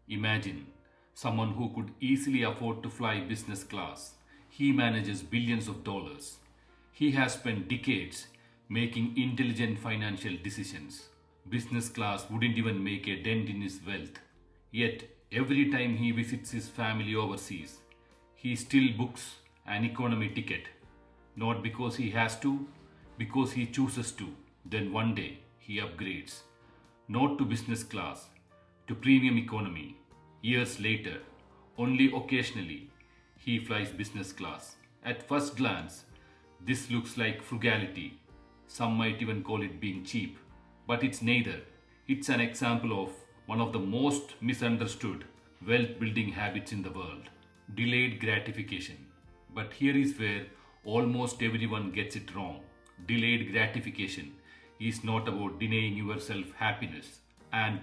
Imagine someone who could easily afford to fly business class. He manages billions of dollars. He has spent decades making intelligent financial decisions. Business class wouldn't even make a dent in his wealth. Yet, every time he visits his family overseas, he still books an economy ticket. Not because he has to, because he chooses to. Then one day he upgrades. Not to business class, to premium economy. Years later, only occasionally, he flies business class. At first glance, this looks like frugality. Some might even call it being cheap. But it's neither. It's an example of one of the most misunderstood wealth building habits in the world, delayed gratification. But here is where almost everyone gets it wrong. Delayed gratification is not about denying yourself happiness, and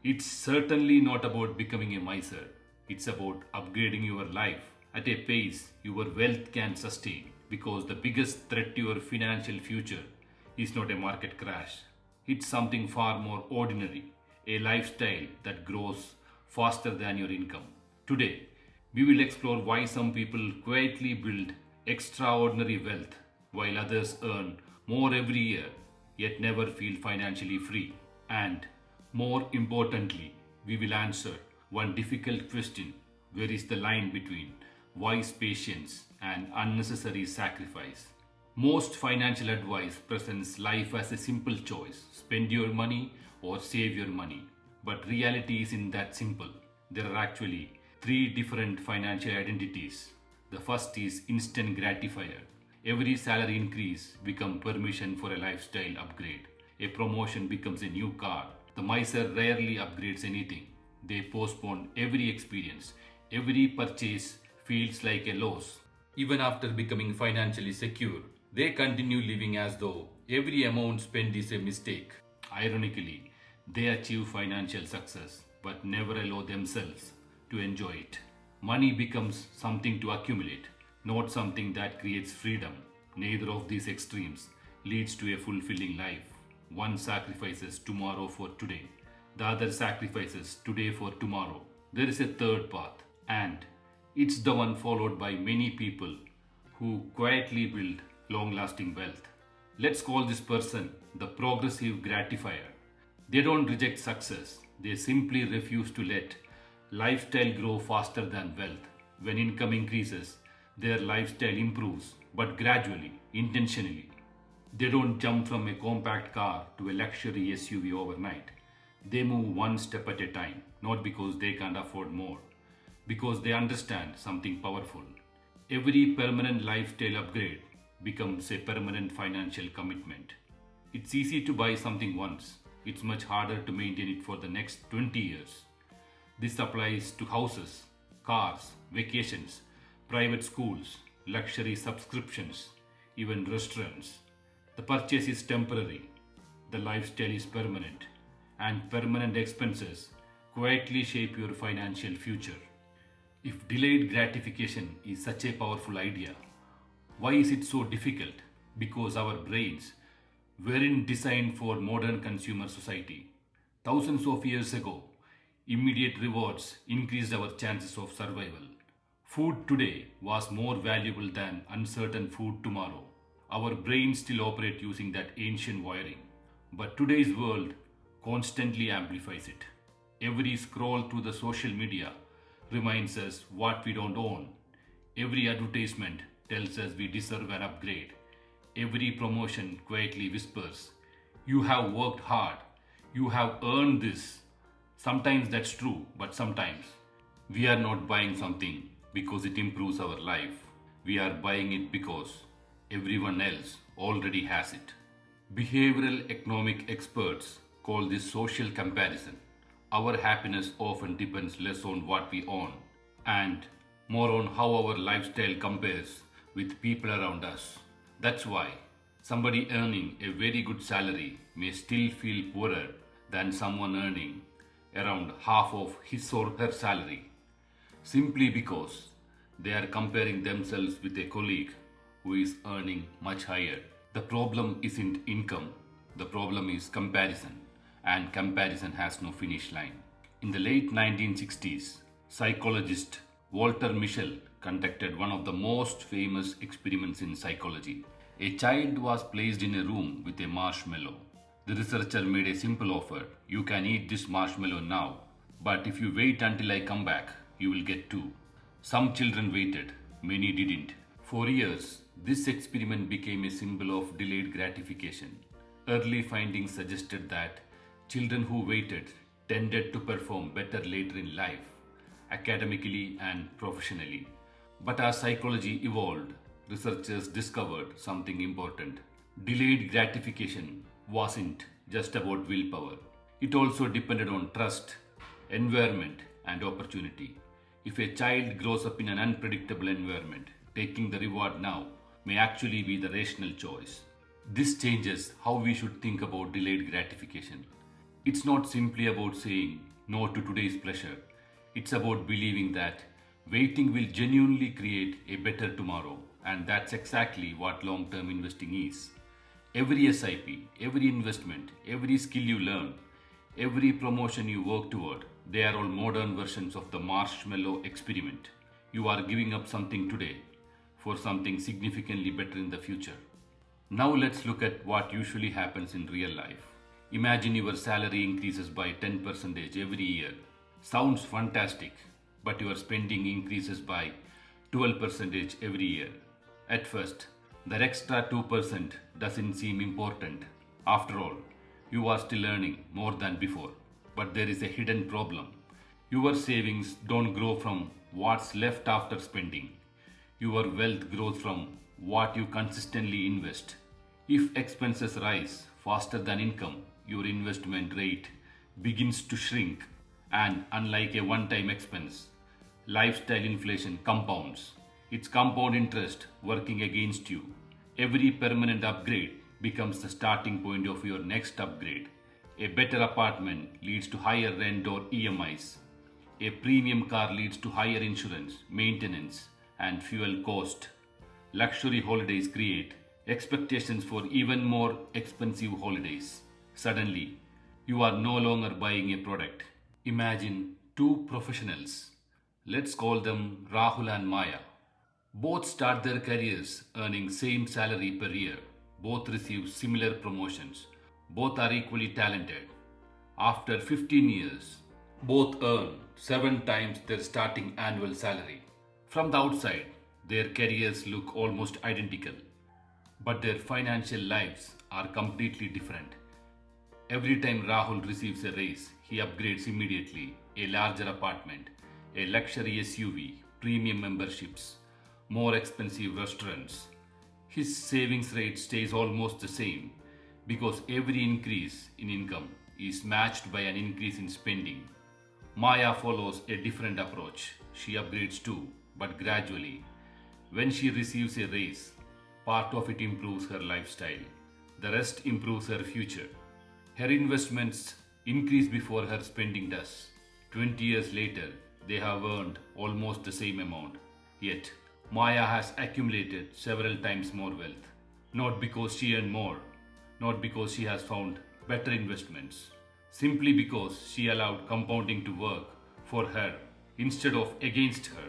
it's certainly not about becoming a miser. It's about upgrading your life at a pace your wealth can sustain, because the biggest threat to your financial future is not a market crash. It's something far more ordinary, a lifestyle that grows faster than your income. Today, we will explore why some people quietly build extraordinary wealth while others earn more every year yet never feel financially free. And more importantly, we will answer one difficult question: where is the line between wise patience and unnecessary sacrifice? Most financial advice presents life as a simple choice: spend your money or save your money. But reality isn't that simple. There are actually three different financial identities. The first is instant gratifier. Every salary increase becomes permission for a lifestyle upgrade. A promotion becomes a new car. The miser rarely upgrades anything. They postpone every experience. Every purchase feels like a loss. Even after becoming financially secure, they continue living as though every amount spent is a mistake. Ironically, they achieve financial success but never allow themselves to enjoy it. Money becomes something to accumulate, not something that creates freedom. Neither of these extremes leads to a fulfilling life. One sacrifices tomorrow for today, the other sacrifices today for tomorrow. There is a third path, and it's the one followed by many people who quietly build long lasting wealth. Let's call this person the progressive gratifier. They don't reject success, they simply refuse to let lifestyle grow faster than wealth. When income increases, their lifestyle improves, but gradually, intentionally. They don't jump from a compact car to a luxury SUV overnight. They move one step at a time, not because they can't afford more, because they understand something powerful. Every permanent lifestyle upgrade becomes a permanent financial commitment. It's easy to buy something once, it's much harder to maintain it for the next 20 years. This applies to houses, cars, vacations, private schools, luxury subscriptions, even restaurants. The purchase is temporary, the lifestyle is permanent, and permanent expenses quietly shape your financial future. If delayed gratification is such a powerful idea, why is it so difficult? Because our brains weren't designed for modern consumer society. Thousands of years ago, immediate rewards increased our chances of survival. Food today was more valuable than uncertain food tomorrow. Our brains still operate using that ancient wiring. But today's world constantly amplifies it. Every scroll through the social media reminds us what we don't own. Every advertisement tells us we deserve an upgrade. Every promotion quietly whispers, "You have worked hard. You have earned this." Sometimes that's true, but sometimes we are not buying something because it improves our life. We are buying it because everyone else already has it. Behavioral economic experts call this social comparison. Our happiness often depends less on what we own and more on how our lifestyle compares with people around us. That's why somebody earning a very good salary may still feel poorer than someone earning around half of his or her salary, simply because they are comparing themselves with a colleague who is earning much higher. The problem isn't income, the problem is comparison, and comparison has no finish line. In the late 1960s, psychologist Walter Mischel conducted one of the most famous experiments in psychology. A child was placed in a room with a marshmallow. The researcher made a simple offer: you can eat this marshmallow now, but if you wait until I come back, you will get two. Some children waited, many didn't. For years, this experiment became a symbol of delayed gratification. Early findings suggested that children who waited tended to perform better later in life, academically and professionally. But as psychology evolved, researchers discovered something important. Delayed gratification wasn't just about willpower. It also depended on trust, environment, and opportunity. If a child grows up in an unpredictable environment, taking the reward now may actually be the rational choice. This changes how we should think about delayed gratification. It's not simply about saying no to today's pleasure. It's about believing that waiting will genuinely create a better tomorrow, and that's exactly what long-term investing is. Every SIP, every investment, every skill you learn, every promotion you work toward, they are all modern versions of the marshmallow experiment. You are giving up something today for something significantly better in the future. Now let's look at what usually happens in real life. Imagine your salary increases by 10% every year. Sounds fantastic, but your spending increases by 12% every year. At first, the extra 2% doesn't seem important. After all, you are still earning more than before. But there is a hidden problem. Your savings don't grow from what's left after spending. Your wealth grows from what you consistently invest. If expenses rise faster than income, your investment rate begins to shrink, and unlike a one-time expense, lifestyle inflation compounds. It's compound interest working against you. Every permanent upgrade becomes the starting point of your next upgrade. A better apartment leads to higher rent or EMIs. A premium car leads to higher insurance, maintenance, and fuel cost. Luxury holidays create expectations for even more expensive holidays. Suddenly, you are no longer buying a product. Imagine two professionals. Let's call them Rahul and Maya. Both start their careers earning same salary per year. Both receive similar promotions. Both are equally talented. After 15 years, both earn 7 times their starting annual salary. From the outside, their careers look almost identical, but their financial lives are completely different. Every time Rahul receives a raise, he upgrades immediately: a larger apartment, a luxury SUV, premium memberships, more expensive restaurants. His savings rate stays almost the same because every increase in income is matched by an increase in spending. Maya follows a different approach. She upgrades too, but gradually. When she receives a raise, part of it improves her lifestyle. The rest improves her future. Her investments increase before her spending does. 20 years later, they have earned almost the same amount. Yet, Maya has accumulated several times more wealth. Not because she earned more, not because she has found better investments, simply because she allowed compounding to work for her instead of against her.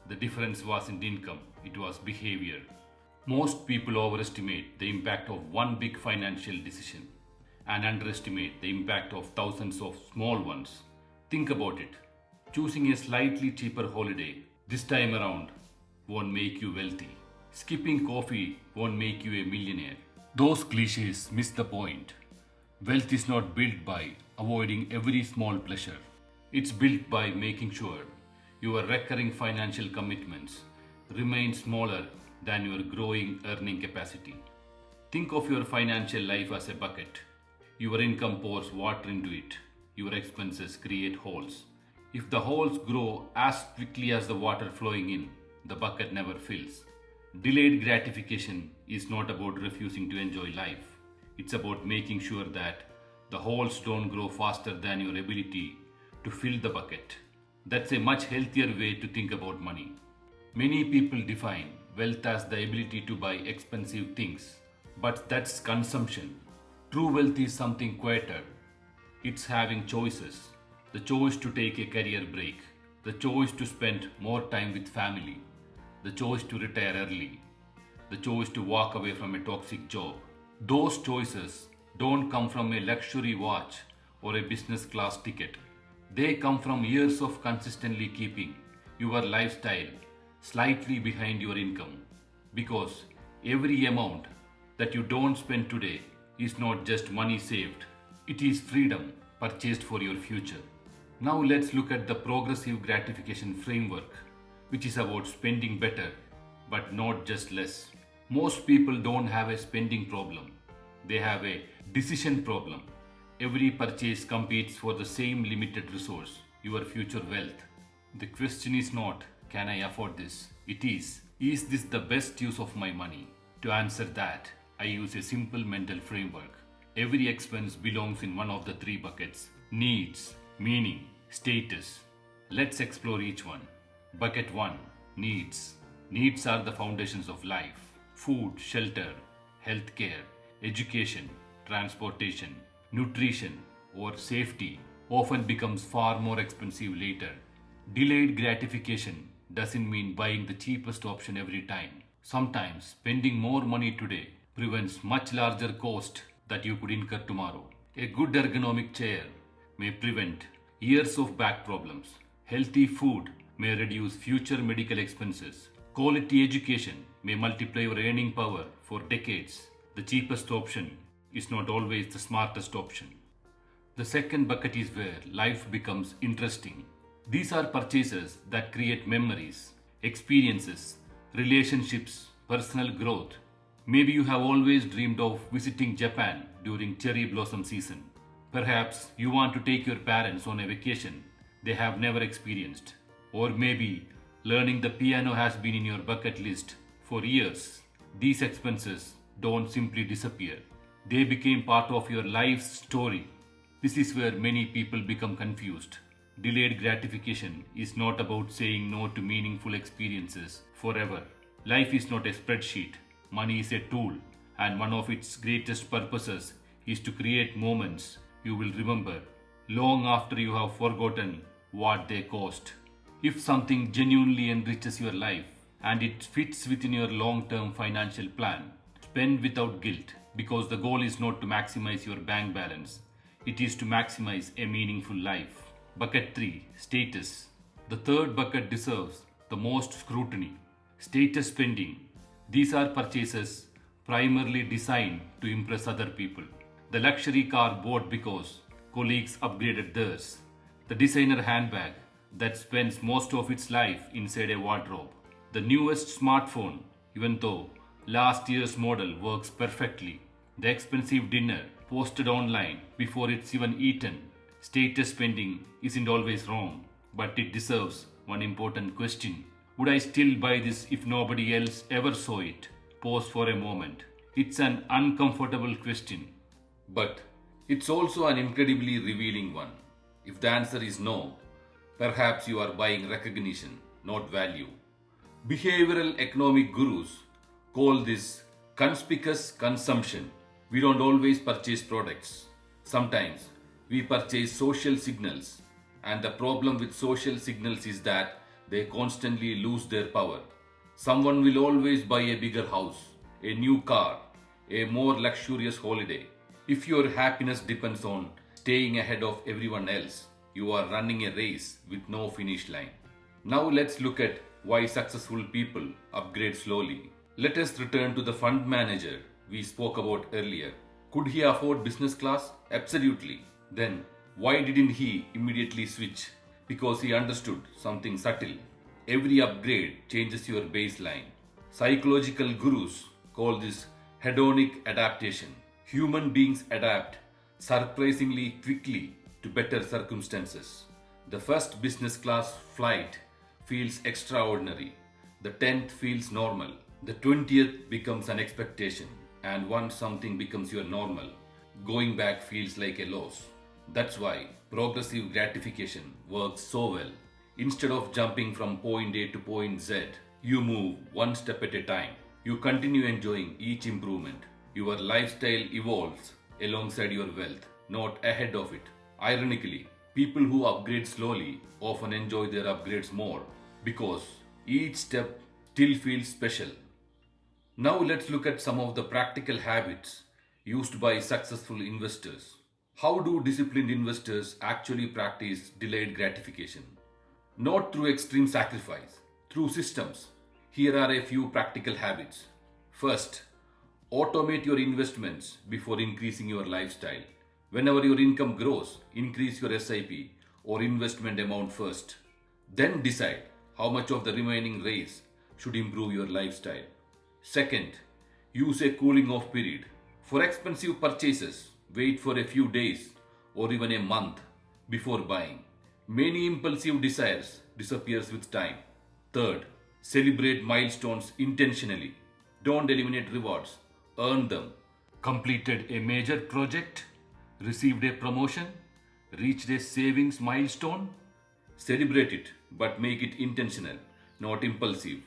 The difference wasn't income, it was behavior. Most people overestimate the impact of one big financial decision and underestimate the impact of thousands of small ones. Think about it. Choosing a slightly cheaper holiday this time around won't make you wealthy. Skipping coffee won't make you a millionaire. Those cliches miss the point. Wealth is not built by avoiding every small pleasure. It's built by making sure your recurring financial commitments remain smaller than your growing earning capacity. Think of your financial life as a bucket. Your income pours water into it. Your expenses create holes. If the holes grow as quickly as the water flowing in, the bucket never fills. Delayed gratification is not about refusing to enjoy life. It's about making sure that the holes don't grow faster than your ability to fill the bucket. That's a much healthier way to think about money. Many people define wealth as the ability to buy expensive things, but that's consumption. True wealth is something quieter. It's having choices, the choice to take a career break, the choice to spend more time with family, the choice to retire early, the choice to walk away from a toxic job. Those choices don't come from a luxury watch or a business class ticket. They come from years of consistently keeping your lifestyle slightly behind your income. Because every amount that you don't spend today is not just money saved, it is freedom purchased for your future. Now let's look at the progressive gratification framework, which is about spending better but not just less. Most people don't have a spending problem, they have a decision problem. Every purchase competes for the same limited resource, your future wealth. The question is not, can I afford this? It is this the best use of my money? To answer that, I use a simple mental framework. Every expense belongs in one of the three buckets: needs, meaning, status. Let's explore each one. Bucket 1: Needs. Needs are the foundations of life: food, shelter, healthcare, education, transportation, nutrition, or safety often becomes far more expensive later. Delayed gratification doesn't mean buying the cheapest option every time. Sometimes spending more money today prevents much larger cost that you could incur tomorrow. A good ergonomic chair may prevent years of back problems. Healthy food may reduce future medical expenses. Quality education may multiply your earning power for decades. The cheapest option is not always the smartest option. The second bucket is where life becomes interesting. These are purchases that create memories, experiences, relationships, personal growth. Maybe you have always dreamed of visiting Japan during cherry blossom season. Perhaps you want to take your parents on a vacation they have never experienced. Or maybe learning the piano has been in your bucket list for years. These expenses don't simply disappear. They became part of your life's story. This is where many people become confused. Delayed gratification is not about saying no to meaningful experiences forever. Life is not a spreadsheet. Money is a tool, and one of its greatest purposes is to create moments you will remember long after you have forgotten what they cost. If something genuinely enriches your life and it fits within your long-term financial plan, spend without guilt, because the goal is not to maximize your bank balance, it is to maximize a meaningful life. Bucket 3: Status. The third bucket deserves the most scrutiny. Status spending. These are purchases primarily designed to impress other people. The luxury car bought because colleagues upgraded theirs. The designer handbag that spends most of its life inside a wardrobe. The newest smartphone, even though last year's model works perfectly. The expensive dinner posted online before it's even eaten. Status spending isn't always wrong, but it deserves one important question. Would I still buy this if nobody else ever saw it? Pause for a moment. It's an uncomfortable question, but it's also an incredibly revealing one. If the answer is no, perhaps you are buying recognition, not value. Behavioral economic gurus call this conspicuous consumption. We don't always purchase products. Sometimes we purchase social signals, and the problem with social signals is that they constantly lose their power. Someone will always buy a bigger house, a new car, a more luxurious holiday. If your happiness depends on staying ahead of everyone else, you are running a race with no finish line. Now let's look at why successful people upgrade slowly. Let us return to the fund manager we spoke about earlier. Could he afford business class? Absolutely. Then why didn't he immediately switch? Because he understood something subtle. Every upgrade changes your baseline. Psychological gurus call this hedonic adaptation. Human beings adapt surprisingly quickly to better circumstances. The first business class flight feels extraordinary. The 10th feels normal. The 20th becomes an expectation. And once something becomes your normal, going back feels like a loss. That's why progressive gratification works so well. Instead of jumping from point A to point Z, you move one step at a time. You continue enjoying each improvement. Your lifestyle evolves alongside your wealth, not ahead of it. Ironically, People who upgrade slowly often enjoy their upgrades more because each step still feels special. Now let's look at some of the practical habits used by successful investors. How do disciplined investors actually practice delayed gratification? Not through extreme sacrifice, through systems. Here are a few practical habits. First, automate your investments before increasing your lifestyle. Whenever your income grows, increase your SIP or investment amount first. Then decide how much of the remaining raise should improve your lifestyle. Second, use a cooling off period. For expensive purchases, wait for a few days or even a month before buying. Many impulsive desires disappears with time. Third, celebrate milestones intentionally. Don't eliminate rewards, earn them. Completed a major project, received a promotion, reached a savings milestone. Celebrate it, but make it intentional, not impulsive.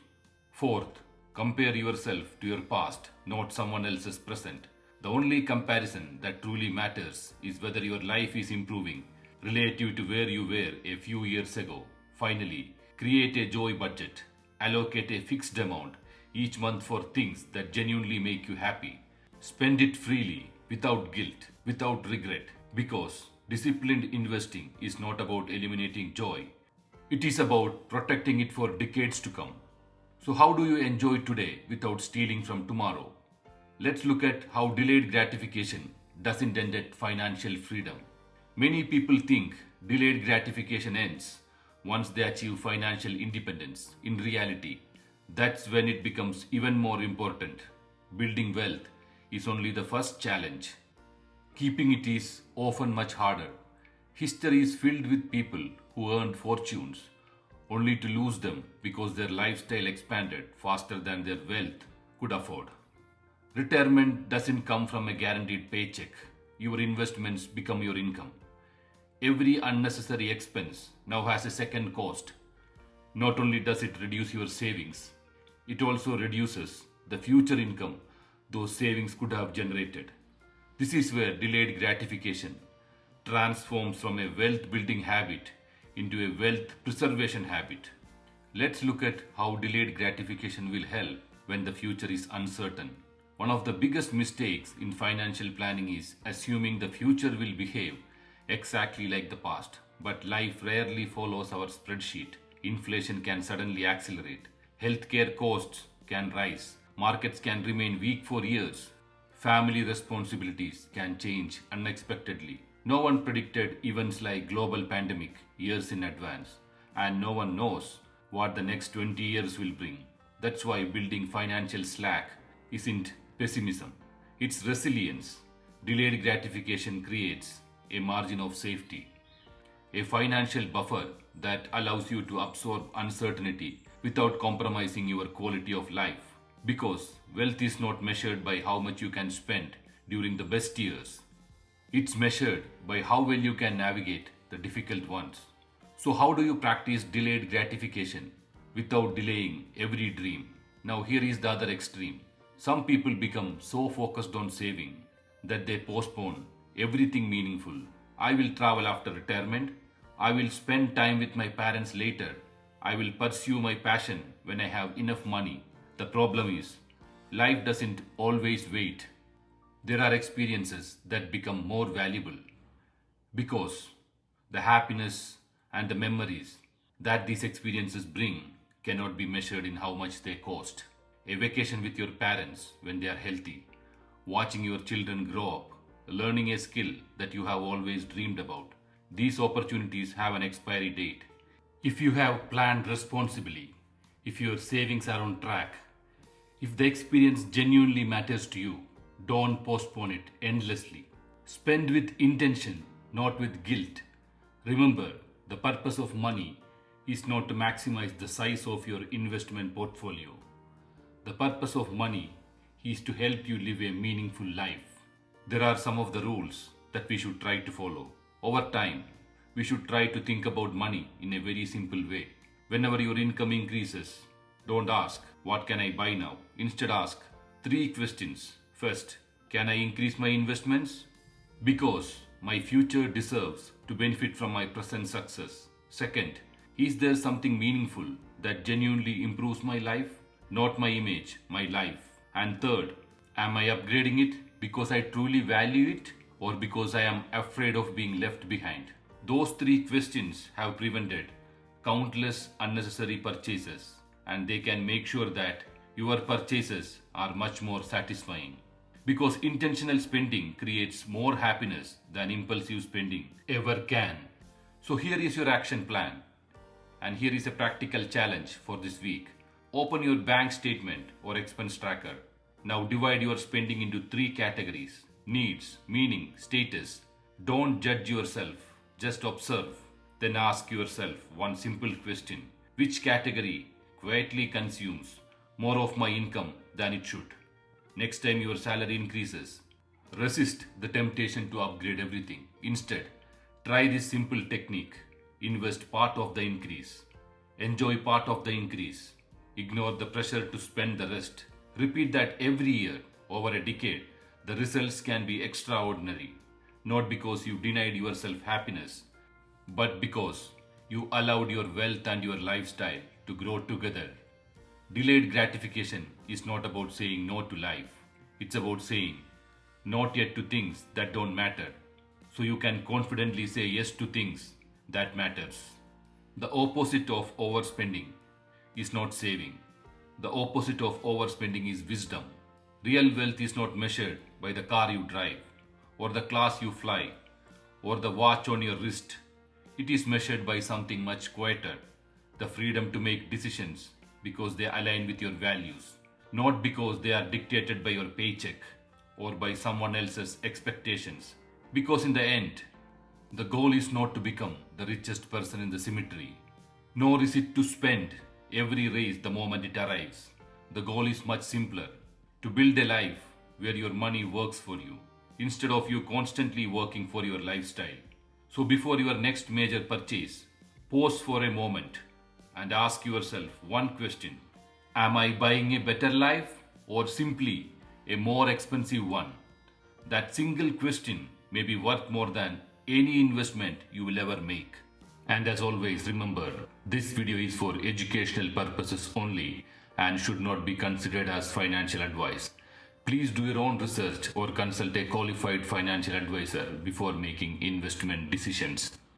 Fourth, compare yourself to your past, not someone else's present. The only comparison that truly matters is whether your life is improving relative to where you were a few years ago. Finally, create a joy budget. Allocate a fixed amount each month for things that genuinely make you happy. Spend it freely, without guilt, without regret, because disciplined investing is not about eliminating joy. It is about protecting it for decades to come. So, how do you enjoy today without stealing from tomorrow? Let's look at how delayed gratification doesn't end at financial freedom. Many people think delayed gratification ends once they achieve financial independence. In reality, that's when it becomes even more important. Building wealth is only the first challenge. Keeping it is often much harder. History is filled with people who earned fortunes only to lose them because their lifestyle expanded faster than their wealth could afford. Retirement doesn't come from a guaranteed paycheck. Your investments become your income. Every unnecessary expense now has a second cost. Not only does it reduce your savings, it also reduces the future income those savings could have generated. This is where delayed gratification transforms from a wealth building habit into a wealth preservation habit. Let's look at how delayed gratification will help when the future is uncertain. One of the biggest mistakes in financial planning is assuming the future will behave exactly like the past. But life rarely follows our spreadsheet. Inflation can suddenly accelerate. Healthcare costs can rise. Markets can remain weak for years. Family responsibilities can change unexpectedly. No one predicted events like global pandemic years in advance, and no one knows what the next 20 years will bring. That's why building financial slack isn't pessimism, it's resilience. Delayed gratification creates a margin of safety, a financial buffer that allows you to absorb uncertainty without compromising your quality of life. Because wealth is not measured by how much you can spend during the best years. It's measured by how well you can navigate the difficult ones. So, how do you practice delayed gratification without delaying every dream? Now, here is the other extreme. Some people become so focused on saving that they postpone everything meaningful. I will travel after retirement. I will spend time with my parents later. I will pursue my passion when I have enough money. The problem is, life doesn't always wait. There are experiences that become more valuable because the happiness and the memories that these experiences bring cannot be measured in how much they cost. A vacation with your parents when they are healthy, watching your children grow up, learning a skill that you have always dreamed about. These opportunities have an expiry date. If you have planned responsibly, if your savings are on track, if the experience genuinely matters to you, don't postpone it endlessly. Spend with intention, not with guilt. Remember, the purpose of money is not to maximize the size of your investment portfolio. The purpose of money is to help you live a meaningful life. There are some of the rules that we should try to follow. Over time, we should try to think about money in a very simple way. Whenever your income increases, don't ask, what can I buy now? Instead ask 3 questions. First, can I increase my investments? Because my future deserves to benefit from my present success? Second, is there something meaningful that genuinely improves my life? Not my image, my life. And third, am I upgrading it because I truly value it or because I am afraid of being left behind? Those three questions have prevented countless unnecessary purchases, and they can make sure that your purchases are much more satisfying. Because intentional spending creates more happiness than impulsive spending ever can. So here is your action plan. And here is a practical challenge for this week. Open your bank statement or expense tracker. Now divide your spending into three categories: needs, meaning, status. Don't judge yourself, just observe. Then ask yourself one simple question: which category quietly consumes more of my income than it should? Next time your salary increases, resist the temptation to upgrade everything. Instead, try this simple technique. Invest part of the increase. Enjoy part of the increase. Ignore the pressure to spend the rest. Repeat that every year over a decade. The results can be extraordinary. Not because you denied yourself happiness, but because you allowed your wealth and your lifestyle to grow together. Delayed gratification is not about saying no to life. It's about saying not yet to things that don't matter, so you can confidently say yes to things that matters. The opposite of overspending is not saving. The opposite of overspending is wisdom. Real wealth is not measured by the car you drive, or the class you fly, or the watch on your wrist. It is measured by something much quieter: the freedom to make decisions because they align with your values, not because they are dictated by your paycheck or by someone else's expectations. Because in the end, the goal is not to become the richest person in the cemetery, nor is it to spend every raise the moment it arrives. The goal is much simpler: to build a life where your money works for you, instead of you constantly working for your lifestyle. So before your next major purchase, pause for a moment and ask yourself one question: am I buying a better life or simply a more expensive one? That single question may be worth more than any investment you will ever make. And as always, remember, this video is for educational purposes only and should not be considered as financial advice. Please do your own research or consult a qualified financial advisor before making investment decisions.